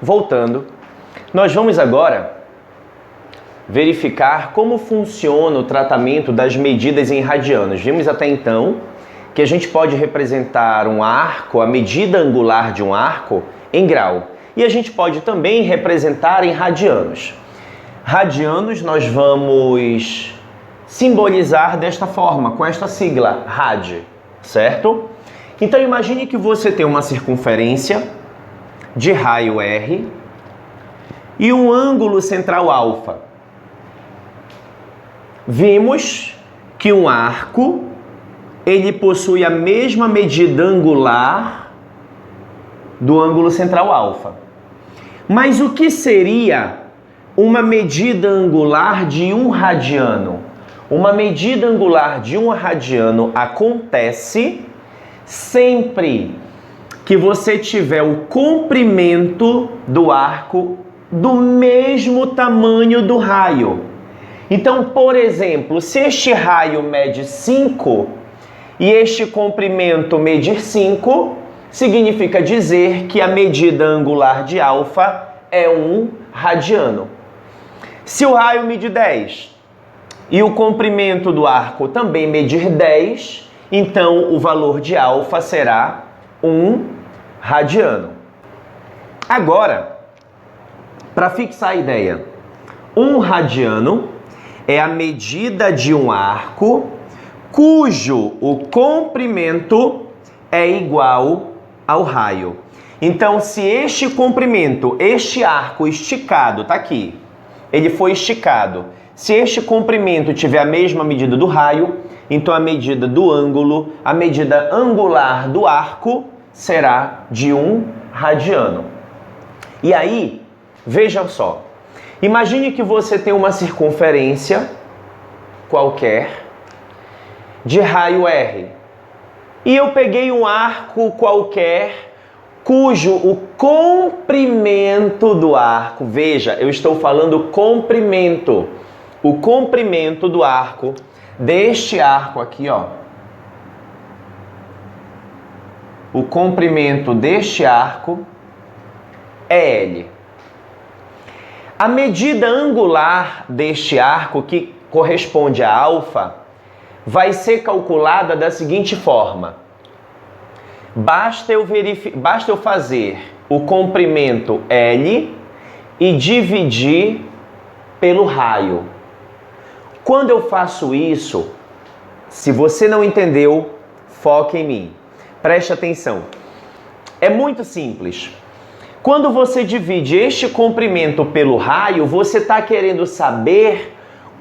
Voltando, nós vamos agora verificar como funciona o tratamento das medidas em radianos. Vimos até então que a gente pode representar um arco, a medida angular de um arco, em grau. E a gente pode também representar em radianos. Radianos nós vamos simbolizar desta forma, com esta sigla, rad, certo? Então imagine que você tem uma circunferência de raio R e um ângulo central alfa. Vimos que um arco, ele possui a mesma medida angular do ângulo central alfa. Mas o que seria uma medida angular de 1 radiano? Uma medida angular de 1 radiano acontece sempre que você tiver o comprimento do arco do mesmo tamanho do raio. Então, por exemplo, se este raio mede 5 e este comprimento medir 5, significa dizer que a medida angular de alfa é 1 radiano. Se o raio medir 10 e o comprimento do arco também medir 10, então o valor de alfa será 1 radiano. Agora, para fixar a ideia, 1 radiano é a medida de um arco cujo o comprimento é igual ao raio. Então, se este comprimento, este arco esticado, tá aqui, ele foi esticado. Se este comprimento tiver a mesma medida do raio, então a medida do ângulo, a medida angular do arco será de 1 radiano. E aí, vejam só. Imagine que você tem uma circunferência qualquer de raio R. E eu peguei um arco qualquer cujo o comprimento do arco, veja, eu estou falando comprimento. O comprimento do arco, deste arco aqui, ó. O comprimento deste arco é L. A medida angular deste arco, que corresponde a alfa, vai ser calculada da seguinte forma. Basta eu fazer o comprimento L e dividir pelo raio. Quando eu faço isso, se você não entendeu, foque em mim. Preste atenção. É muito simples. Quando você divide este comprimento pelo raio, você está querendo saber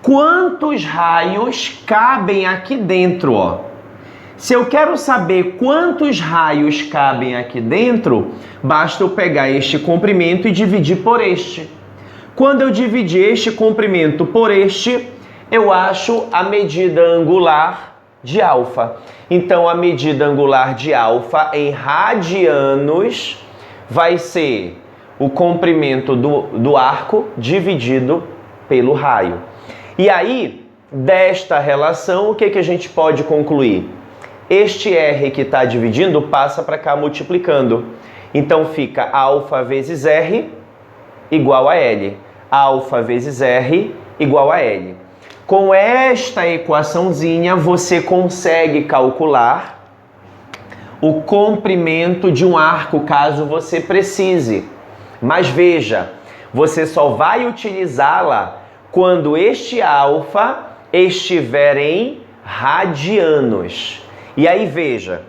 quantos raios cabem aqui dentro, ó. Se eu quero saber quantos raios cabem aqui dentro, basta eu pegar este comprimento e dividir por este. Quando eu dividir este comprimento por este, eu acho a medida angular de alfa. Então, a medida angular de alfa em radianos vai ser o comprimento do arco dividido pelo raio. E aí, desta relação, o que a gente pode concluir? Este R que está dividindo passa para cá multiplicando. Então, fica alfa vezes R igual a L. Alfa vezes R igual a L. Com esta equaçãozinha, você consegue calcular o comprimento de um arco, caso você precise. Mas veja, você só vai utilizá-la quando este alfa estiver em radianos. E aí veja,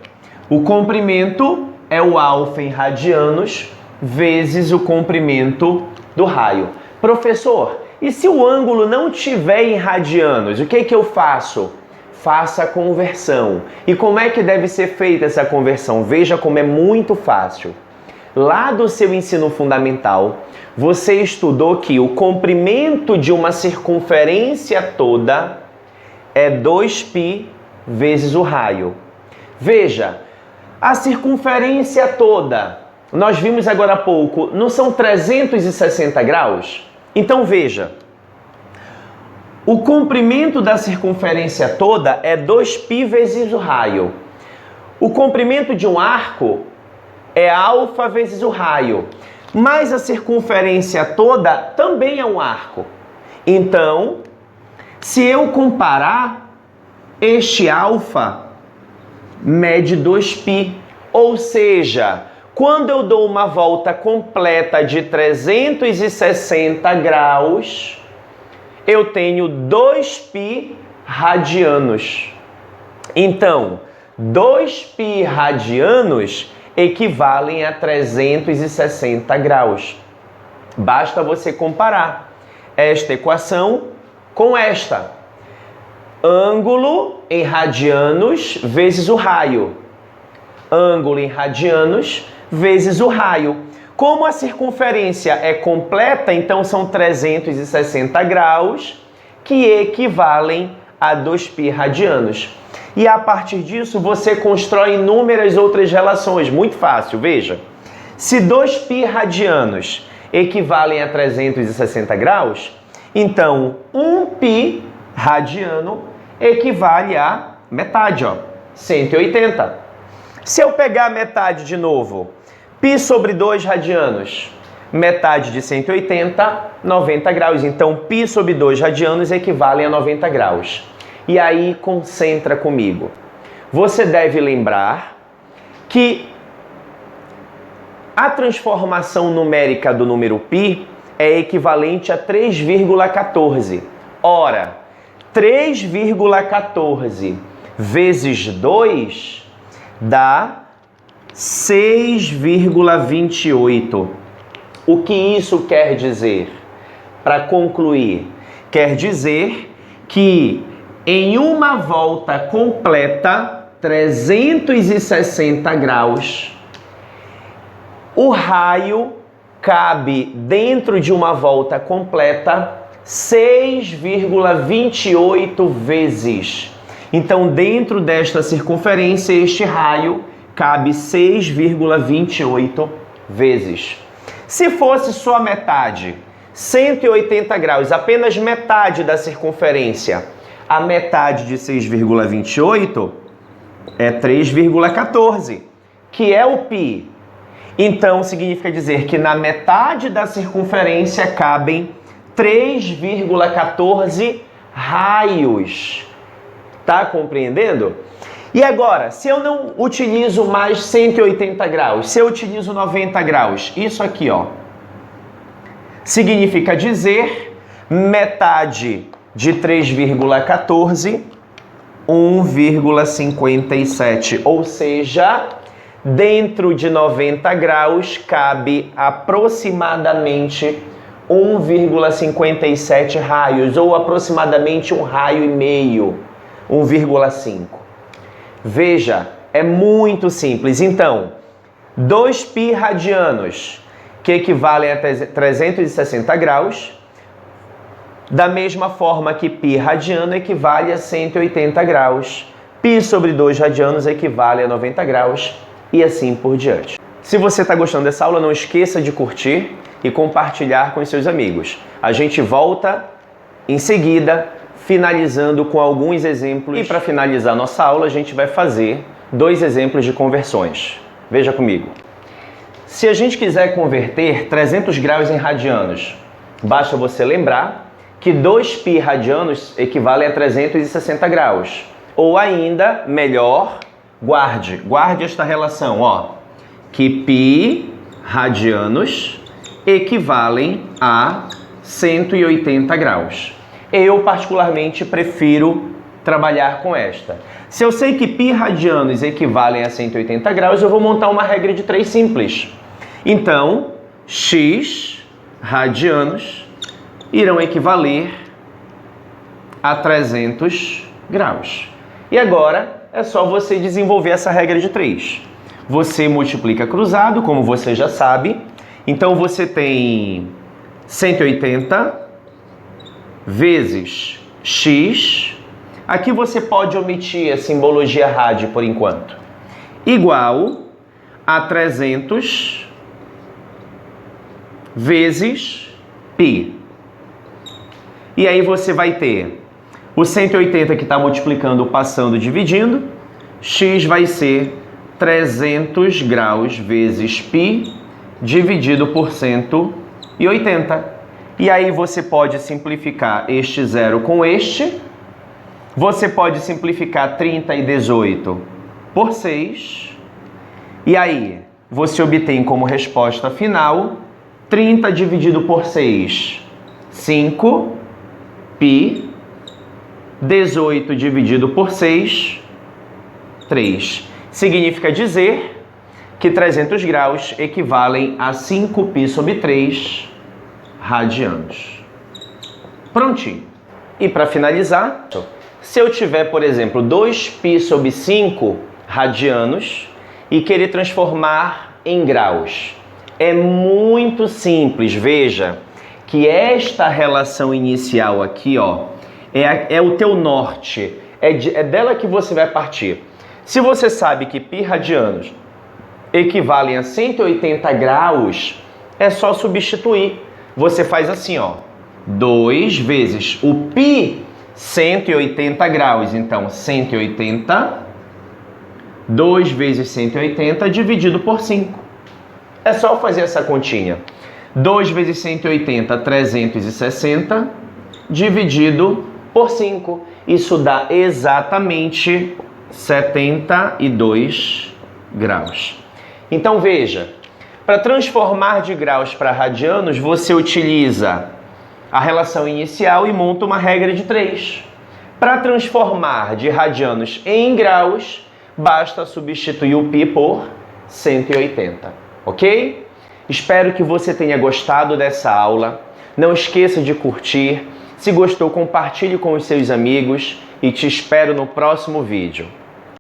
o comprimento é o alfa em radianos vezes o comprimento do raio. Professor, e se o ângulo não tiver em radianos, o que eu faço? Faça a conversão. E como é que deve ser feita essa conversão? Veja como é muito fácil. Lá do seu ensino fundamental, você estudou que o comprimento de uma circunferência toda é 2π vezes o raio. Veja, a circunferência toda, nós vimos agora há pouco, não são 360 graus? Então veja, o comprimento da circunferência toda é 2π vezes o raio. O comprimento de um arco é alfa vezes o raio. mas a circunferência toda também é um arco. Então, se eu comparar, este alfa mede 2π, ou seja, quando eu dou uma volta completa de 360 graus, eu tenho 2π radianos. Então, 2π radianos equivalem a 360 graus. Basta você comparar esta equação com esta. Ângulo em radianos vezes o raio. Ângulo em radianos vezes o raio. Como a circunferência é completa, então são 360 graus, que equivalem a 2π radianos. E a partir disso, você constrói inúmeras outras relações. Muito fácil, veja. Se 2π radianos equivalem a 360 graus, então 1π radiano equivale a metade, ó, 180. Se eu pegar a metade de novo, π sobre 2 radianos, metade de 180, 90 graus. Então, π sobre 2 radianos equivale a 90 graus. E aí, concentra comigo. Você deve lembrar que a transformação numérica do número π é equivalente a 3,14. Ora, 3,14 vezes 2 dá 6,28. O que isso quer dizer? Para concluir, quer dizer que em uma volta completa, 360 graus, o raio cabe dentro de uma volta completa 6,28 vezes. Então, dentro desta circunferência, este raio cabe 6,28 vezes. Se fosse só a metade, 180 graus, apenas metade da circunferência, a metade de 6,28 é 3,14, que é o π. Então, significa dizer que na metade da circunferência cabem 3,14 raios. Tá compreendendo? E agora, se eu não utilizo mais 180 graus, se eu utilizo 90 graus, isso aqui, ó, significa dizer metade de 3,14, 1,57. Ou seja, dentro de 90 graus cabe aproximadamente 1,57 raios, ou aproximadamente um raio e meio, 1,5. Veja, é muito simples. Então, 2π radianos, que equivalem a 360 graus, da mesma forma que π radiano equivale a 180 graus, π sobre 2 radianos equivale a 90 graus, e assim por diante. Se você está gostando dessa aula, não esqueça de curtir e compartilhar com os seus amigos. A gente volta em seguida, finalizando com alguns exemplos. E para finalizar nossa aula, a gente vai fazer 2 exemplos de conversões. Veja comigo. Se a gente quiser converter 300 graus em radianos, basta você lembrar que 2π radianos equivale a 360 graus. Ou ainda, melhor, guarde esta relação, ó, que π radianos equivalem a 180 graus. Eu, particularmente, prefiro trabalhar com esta. Se eu sei que π radianos equivalem a 180 graus, eu vou montar uma regra de 3 simples. Então, x radianos irão equivaler a 300 graus. E agora é só você desenvolver essa regra de 3. Você multiplica cruzado, como você já sabe. Então, você tem 180 vezes x. Aqui você pode omitir a simbologia rádio por enquanto. Igual a 300 vezes π. E aí você vai ter o 180 que está multiplicando, passando, dividindo. X vai ser 300 graus vezes π dividido por 180. E aí você pode simplificar este zero com este. Você pode simplificar 30 e 18 por 6. E aí você obtém como resposta final 30 dividido por 6, 5, π. 18 dividido por 6, 3. Significa dizer que 300 graus equivalem a 5π sobre 3 radianos. Prontinho. E para finalizar, se eu tiver, por exemplo, 2π sobre 5 radianos e querer transformar em graus, é muito simples. Veja que esta relação inicial aqui, ó, é o teu norte, é dela que você vai partir. Se você sabe que π radianos equivalem a 180 graus, é só substituir. Você faz assim, ó, 2 vezes o π 180 graus, então 180, 2 vezes 180 dividido por 5. É só fazer essa continha. 2 vezes 180, 360, dividido por 5. Isso dá exatamente 72 graus. Então veja, para transformar de graus para radianos, você utiliza a relação inicial e monta uma regra de 3. Para transformar de radianos em graus, basta substituir o π por 180, ok? Espero que você tenha gostado dessa aula. Não esqueça de curtir. Se gostou, compartilhe com os seus amigos e te espero no próximo vídeo.